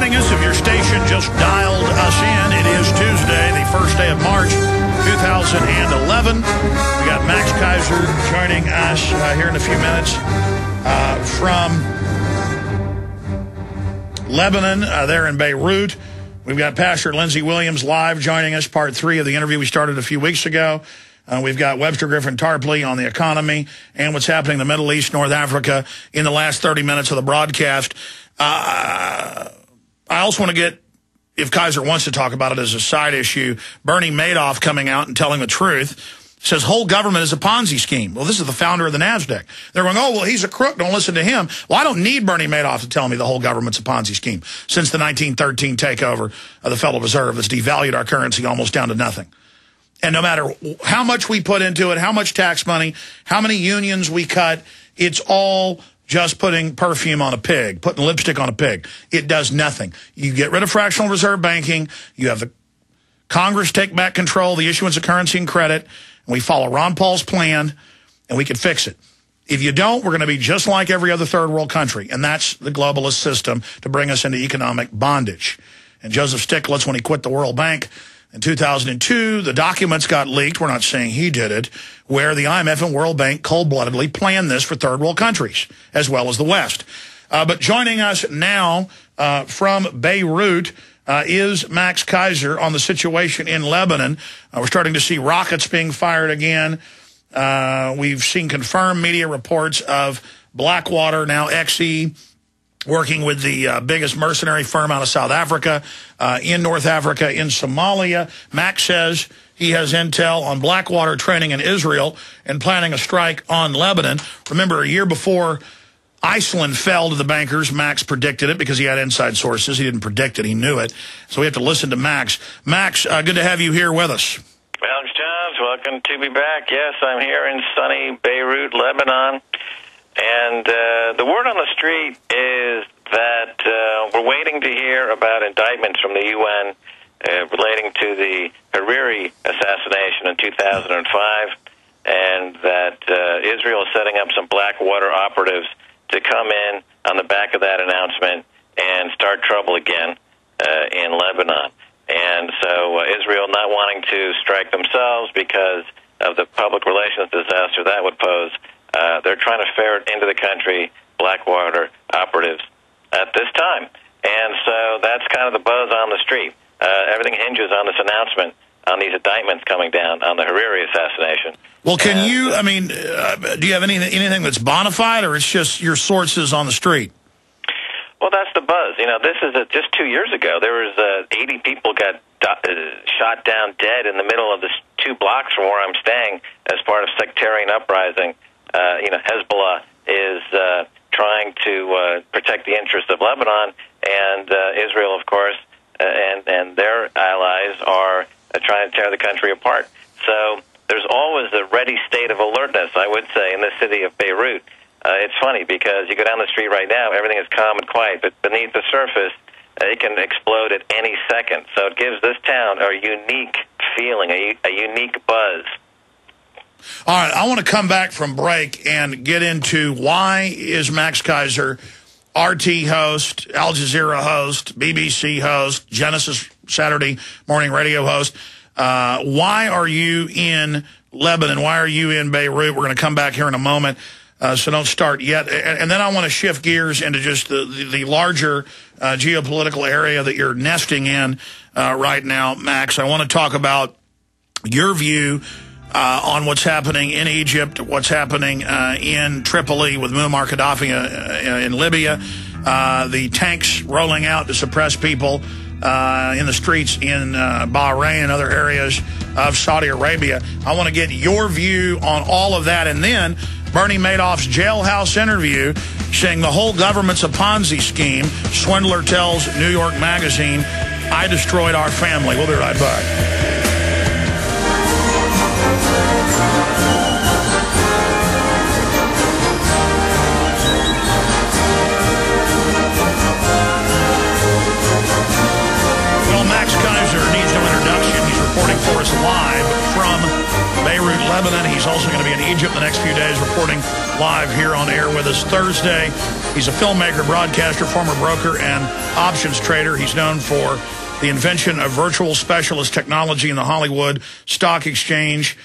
joining us. If your station just dialed us in, it is Tuesday, the first day of March, 2011. We got Max-Keiser joining us here in a few minutes from Lebanon, there in Beirut. We've got Pastor Lindsey Williams live joining us, part 3 of the interview we started a few weeks ago. We've got Webster Griffin Tarpley on the economy and what's happening in the Middle East, North Africa in the last 30 minutes of the broadcast. I also want to get, if Keiser wants to talk about it as a side issue, Bernie-Madoff coming out and telling the truth. Says whole government is a Ponzi scheme. Well, this is the founder of the NASDAQ. They're going, oh, well, he's a crook. Don't listen to him. Well, I don't need Bernie-Madoff to tell me the whole government's a Ponzi scheme since the 1913 takeover of the Federal Reserve that's devalued our currency almost down to nothing. And no matter how much we put into it, how much tax money, how many unions we cut, it's all just putting perfume on a pig, putting lipstick on a pig. It does nothing. You get rid of fractional reserve banking. You have the Congress take back control, the issuance of currency and credit, and we follow Ron Paul's plan, and we can fix it. If you don't, we're going to be just like every other third world country, and that's the globalist system to bring us into economic bondage. And Joseph Stiglitz, when he quit the World Bank in 2002, the documents got leaked. We're not saying he did it, where the IMF and World Bank cold-bloodedly planned this for third world countries, as well as the West. But joining us now from Beirut is Max-Keiser on the situation in Lebanon. We're starting to see rockets being fired again. We've seen confirmed media reports of Blackwater, now XE, working with the biggest mercenary firm out of South Africa, in North Africa, in Somalia. Max says he has intel on Blackwater training in Israel and planning a strike on Lebanon. Remember, a year before Iceland fell to the bankers, Max predicted it because he had inside sources. He didn't predict it, he knew it. So we have to listen to Max. Max, good to have you here with us. Alex Johns, welcome to be back. Yes, I'm here in sunny Beirut, Lebanon. And the word on the street is that we're waiting to hear about indictments from the UN relating to the Hariri assassination in 2005, and that Israel is setting up some Blackwater operatives to come in on the back of that announcement and start trouble again in Lebanon. And so Israel not wanting to strike themselves because of the public relations disaster that would pose, they're trying to ferret into the country Blackwater operatives at this time. And so that's kind of the buzz on the street. Everything hinges on this announcement, on these indictments coming down on the Hariri assassination. Well, can you, I mean, do you have anything that's bona fide, or it's just your sources on the street? Well, that's the buzz. You know, this is just 2 years ago. There was 80 people got shot down dead in the middle of the 2 blocks from where I'm staying as part of sectarian uprising. Hezbollah is trying to protect the interests of Lebanon, and Israel, of course, and their allies are trying to tear the country apart. So there's always a ready state of alertness, I would say, in the city of Beirut. It's funny because you go down the street right now, everything is calm and quiet, but beneath the surface, it can explode at any second. So it gives this town a unique feeling, a unique buzz. All right, I want to come back from break and get into why is Max-Keiser RT host, Al Jazeera host, BBC host, Genesis Saturday morning radio host. Why are you in Lebanon? Why are you in Beirut? We're going to come back here in a moment, so don't start yet. And then I want to shift gears into just the larger geopolitical area that you're nesting in right now, Max. I want to talk about your view on what's happening in Egypt, what's happening in Tripoli with Muammar Gaddafi in Libya, the tanks rolling out to suppress people in the streets in Bahrain and other areas of Saudi Arabia. I want to get your view on all of that. And then Bernie-Madoff's jailhouse interview saying the whole government's a Ponzi scheme. Swindler tells New York Magazine, I destroyed our family. We'll be right back. Max-Keiser needs no introduction. He's reporting for us live from Beirut, Lebanon. Lebanon. He's also going to be in Egypt the next few days, reporting live here on air with us Thursday. He's a filmmaker, broadcaster, former broker, and options trader. He's known for the invention of virtual specialist technology in the Hollywood Stock Exchange.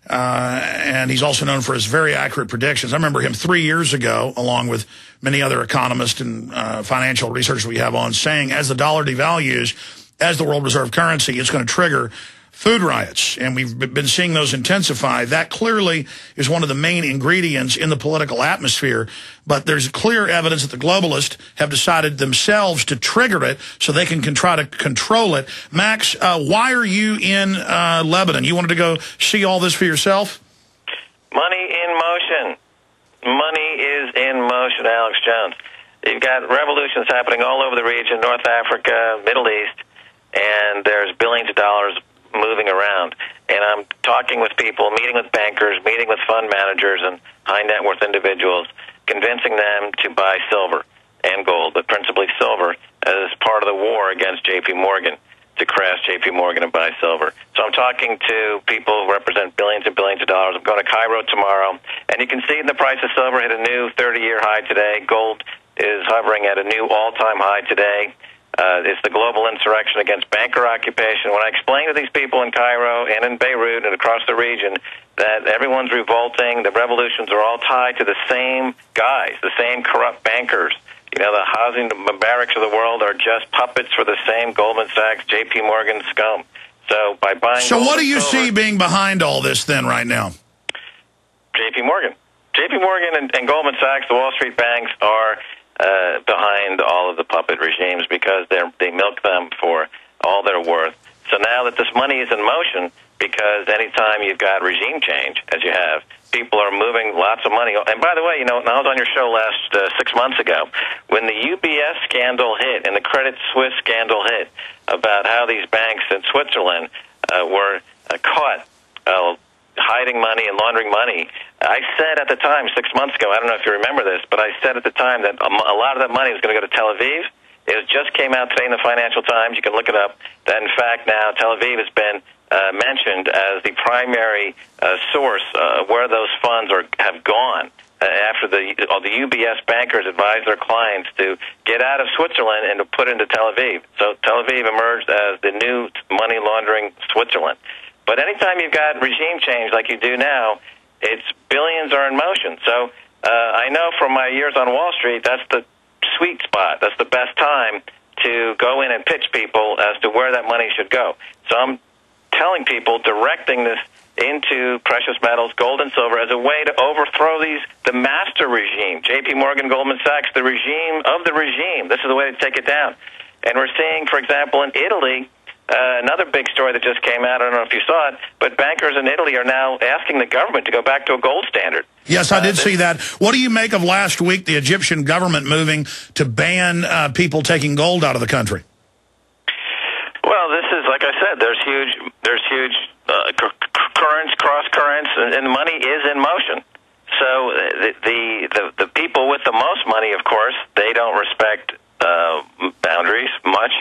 And he's also known for his very accurate predictions. I remember him 3 years ago, along with many other economists and financial researchers we have on, saying as the dollar devalues, as the world reserve currency, it's going to trigger food riots. And we've been seeing those intensify. That clearly is one of the main ingredients in the political atmosphere. But there's clear evidence that the globalists have decided themselves to trigger it so they can try to control it. Max, why are you in Lebanon? You wanted to go see all this for yourself? Money in motion. Money is in motion, Alex Jones. You've got revolutions happening all over the region, North Africa, Middle East, and there's billions of dollars moving around. And I'm talking with people, meeting with bankers, meeting with fund managers and high net worth individuals, convincing them to buy silver and gold, but principally silver, as part of the war against J.P. Morgan, to crash J.P. Morgan and buy silver. So I'm talking to people who represent billions and billions of dollars. I'm going to Cairo tomorrow, and you can see the price of silver hit a new 30-year high today. Gold is hovering at a new all-time high today. It's the global insurrection against banker occupation. When I explain to these people in Cairo and in Beirut and across the region that everyone's revolting, the revolutions are all tied to the same guys, the same corrupt bankers. You know, the housing barracks of the world are just puppets for the same Goldman Sachs, J.P. Morgan scum. So by buying... So what do you see being behind all this then right now? J.P. Morgan. J.P. Morgan and Goldman Sachs, the Wall Street banks, are behind all of the puppet regimes because they milk them for all their worth. So now that this money is in motion, because anytime you've got regime change, as you have, people are moving lots of money. And by the way, you know, I was on your show last 6 months ago when the UBS scandal hit and the Credit Suisse scandal hit about how these banks in Switzerland were caught hiding money and laundering money. I said at the time, 6 months ago, I don't know if you remember this, but I said at the time that a lot of that money was going to go to Tel Aviv. It just came out today in the Financial Times. You can look it up. That, in fact, now Tel Aviv has been mentioned as the primary source where those funds have gone after the UBS bankers advised their clients to get out of Switzerland and to put into Tel Aviv. So Tel Aviv emerged as the new money laundering Switzerland. But anytime you've got regime change like you do now, it's billions are in motion. So I know from my years on Wall Street, that's the sweet spot. That's the best time to go in and pitch people as to where that money should go. So I'm telling people, directing this into precious metals, gold and silver, as a way to overthrow the master regime, J.P. Morgan, Goldman Sachs, the regime of the regime. This is the way to take it down. And we're seeing, for example, in Italy, another big story that just came out, I don't know if you saw it, but bankers in Italy are now asking the government to go back to a gold standard. Yes, I did see that. What do you make of last week, the Egyptian government moving to ban people taking gold out of the country? Well, this is, like I said, there's huge currents, cross currents, and money is in motion. So the people with the most money, of course, they don't respect boundaries much,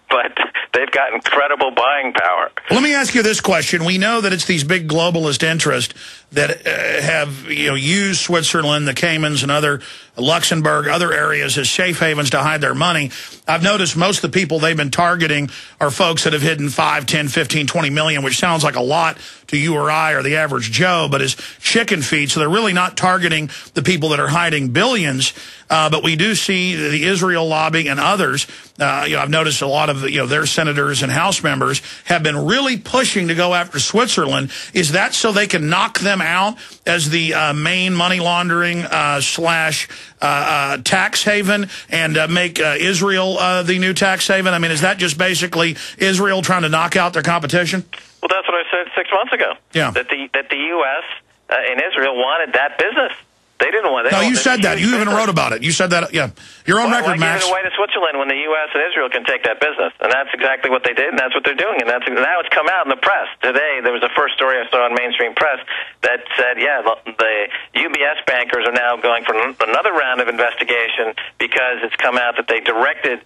but they've got incredible buying power. Let me ask you this question. We know that it's these big globalist interests that have used Switzerland, the Caymans, and other Luxembourg, other areas as safe havens to hide their money. I've noticed most of the people they've been targeting are folks that have hidden 5, 10, 15, 20 million, which sounds like a lot to you or I or the average Joe, but is chicken feed. So they're really not targeting the people that are hiding billions. But we do see the Israel lobby and others. I've noticed a lot of their senators and House members have been really pushing to go after Switzerland. Is that so they can knock them out as the main money laundering slash tax haven and make Israel the new tax haven? I mean, is that just basically Israel trying to knock out their competition? Well, that's what I said 6 months ago. Yeah. That the U.S. And Israel wanted that business. They didn't want it. No, you said that. You even wrote about it. You said that. Yeah. You're on record, Max. Why give it away to Switzerland when the U.S. and Israel can take that business? And that's exactly what they did, and that's what they're doing. And now it's come out in the press. Today, there was a first story I saw in mainstream press that said, the UBS bankers are now going for another round of investigation because it's come out that they directed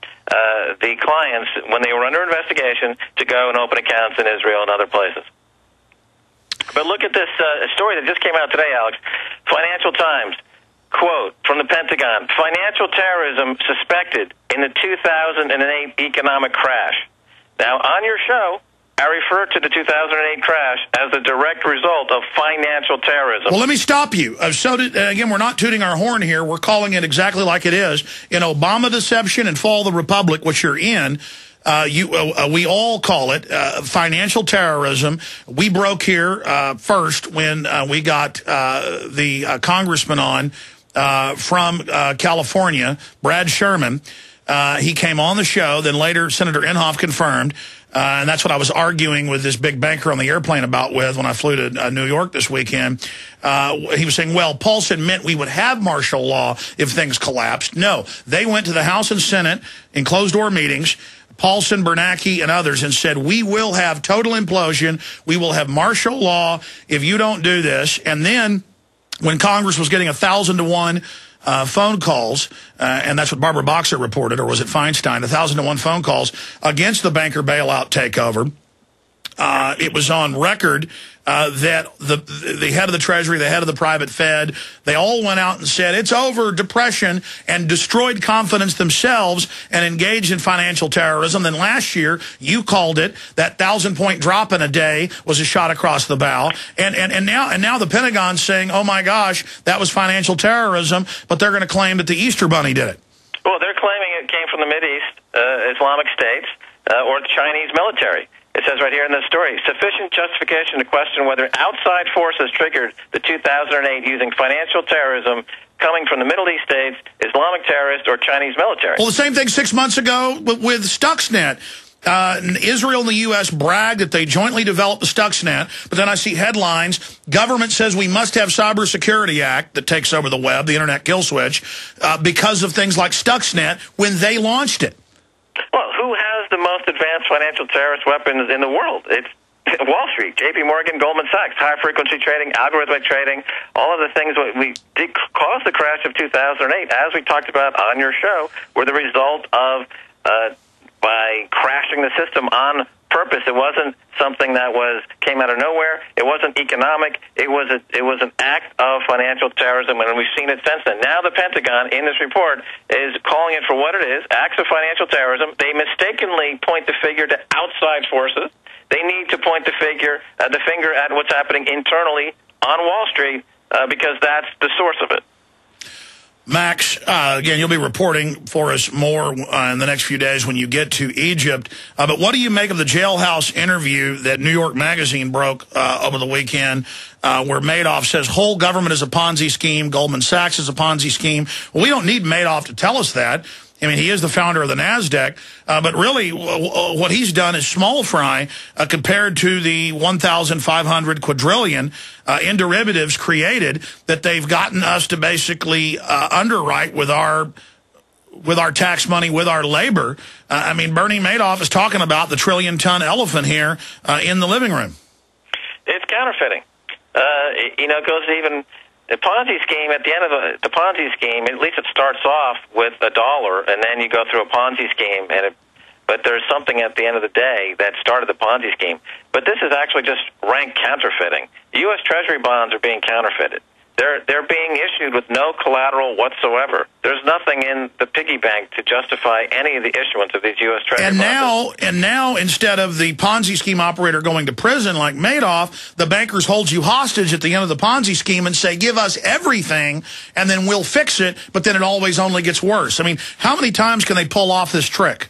the clients, when they were under investigation, to go and open accounts in Israel and other places. But look at this story that just came out today, Alex. Financial Times, quote, from the Pentagon, financial terrorism suspected in the 2008 economic crash. Now, on your show, I refer to the 2008 crash as a direct result of financial terrorism. Well, let me stop you. Again, we're not tooting our horn here. We're calling it exactly like it is. In Obama deception and Fall of the Republic, which you're in, we all call it financial terrorism. We broke here first when we got the congressman on from California, Brad Sherman. He came on the show. Then later, Senator Inhofe confirmed. And that's what I was arguing with this big banker on the airplane about when I flew to New York this weekend. He was saying, well, Paulson meant we would have martial law if things collapsed. No, they went to the House and Senate in closed-door meetings, Paulson, Bernanke, and others, and said, we will have total implosion. We will have martial law if you don't do this. And then when Congress was getting 1,000 to 1 phone calls, and that's what Barbara Boxer reported, or was it Feinstein, 1,000 to 1 phone calls against the banker bailout takeover. It was on record that the head of the Treasury, the head of the private Fed, they all went out and said, it's over, depression, and destroyed confidence themselves and engaged in financial terrorism. Then last year, you called it, that 1,000-point drop in a day was a shot across the bow. And now the Pentagon's saying, oh my gosh, that was financial terrorism, but they're going to claim that the Easter Bunny did it. Well, they're claiming it came from the Mideast, Islamic states, or the Chinese military. It says right here in this story, sufficient justification to question whether outside forces triggered the 2008 using financial terrorism coming from the Middle East states, Islamic terrorists, or Chinese military. Well, the same thing 6 months ago with Stuxnet. Israel and the U.S. bragged that they jointly developed the Stuxnet, but then I see headlines, government says we must have Cybersecurity Act that takes over the web, the internet kill switch, because of things like Stuxnet when they launched it. Well, who has the most advanced financial terrorist weapons in the world? It's Wall Street, J.P. Morgan, Goldman Sachs, high-frequency trading, algorithmic trading, all of the things that we did cause the crash of 2008, as we talked about on your show, were the result of by crashing the system on purpose. It wasn't something that came out of nowhere. It wasn't economic. It was an act of financial terrorism, and we've seen it since then. Now the Pentagon, in this report, is calling it for what it is, acts of financial terrorism. They mistakenly point the finger to outside forces. They need to point the finger at what's happening internally on Wall Street because that's the source of it. Max, again, you'll be reporting for us more in the next few days when you get to Egypt. But what do you make of the jailhouse interview that New York Magazine broke over the weekend where Madoff says whole government is a Ponzi scheme, Goldman Sachs is a Ponzi scheme? Well, we don't need Madoff to tell us that. I mean, he is the founder of the NASDAQ, but really what he's done is small fry compared to the 1,500 quadrillion in derivatives created that they've gotten us to basically underwrite with our tax money, with our labor. I mean, Bernie Madoff is talking about the trillion-ton elephant here in the living room. It's counterfeiting. It goes even... The Ponzi scheme, at the end of the Ponzi scheme, at least it starts off with $1, and then you go through a Ponzi scheme, but there's something at the end of the day that started the Ponzi scheme. But this is actually just rank counterfeiting. U.S. Treasury bonds are being counterfeited. They're being issued with no collateral whatsoever. There's nothing in the piggy bank to justify any of the issuance of these U.S. Treasury bonds. And now, instead of the Ponzi scheme operator going to prison like Madoff, the bankers hold you hostage at the end of the Ponzi scheme and say, give us everything, and then we'll fix it, but then it always only gets worse. I mean, how many times can they pull off this trick?